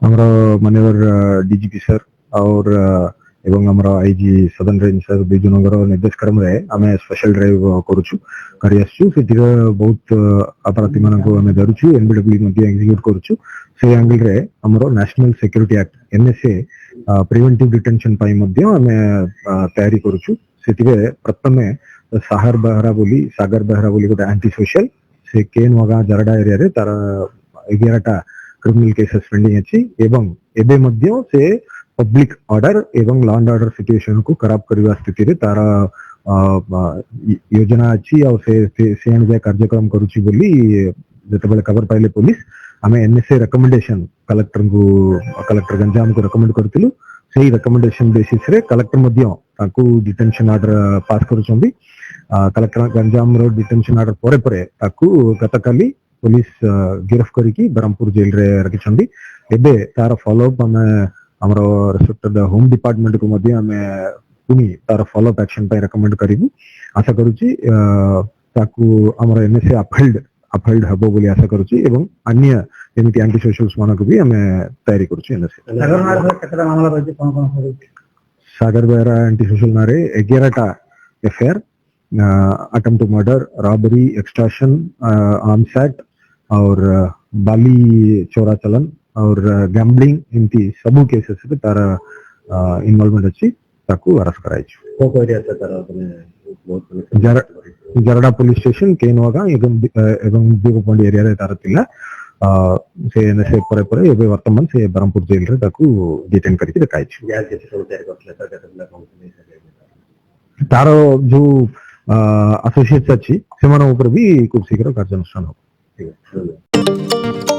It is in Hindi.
ଆମର ମାନ୍ୟବର ଡିଜିପି ସାର୍ और एवं आमर आईजी सदर्न रेंज सर दुई जनकर निर्देश क्रम आम स्पेशल ड्राइव करुचु कर बहुत अपराधी मानक आम धरुचु एनबीडब्ल्यू एक्जिक्यूट करुचु से एंगल रे आमर national security act NSA preventive detention पाई मध्य आम तैयारी करुचु से प्रथमे सागर बेहरा बोली गोटे एंटी सोशल से केन वगा जरडा एरिया रे तार 11टा क्रिमिनल केसेस पेंडिंग अछि एवं एबे मध्य से पब्लिक ऑर्डर एवं लॉ एंड ऑर्डर सिचुएशन को खराब करवा स्थिति रे तार योजना अछि और से अनुसार कार्यक्रम करूची बोली जतबेले खबर पाइले पुलिस आमे एनएसए रिकमेंडेशन कलेक्टर गंजाम को रिकमेंड करथिलु सेही रिकमेंडेशन बेसिस रे कलेक्टर मध्य ताकू डिटेंशन ऑर्डर पास करूछंदी कलेक्टर गंजाम रो डिटेंशन ऑर्डर परे परे ताकू गतकाली पुलिस गिरफ्त करिकी बरहमपुर जेल रे रखिछंदी एबे तार फॉलो अप हमें हमरो रिस्पेक्टेड होम डिपार्टमेंट को मध्य हमें पुनी तार फॉलो अप एक्शन पे रिकमेंड करिबु आशा करूची ताकू हमरो एनएसए अपहेल्ड हबो बोली आशा करूची एवं अन्य जेमिति एंटी सोशल्स मानक भी हमें तैयारी करूची एनएसए केतरा मामला रहछि कोन कोन होय सागर बेहरा एंटी सोशल मारे 11टा FIR attempt to murder robbery extortion arms act और बाली चोरा चलन और गैम्बलिंग इनती सबु केसेस पे तार इन्वॉल्वमेंट अछि ताकू अरेस्ट कराई छु को एरिया से तार बहुत जरडा पुलिस स्टेशन केनवागा एवं दीपपंडी एरिया रे तार तिला से एनएसए परे परे एबे वर्तमान से बरहमपुर जेल रे ताकू डिटेन करके रखाई छु यार केसे सब तैयार करथले सर केतला कंपनी तार जो एसोसिएट्स अछि सेमान ऊपर भी खूब शीघ्र कार्यानुष्ठान हो ठीक है।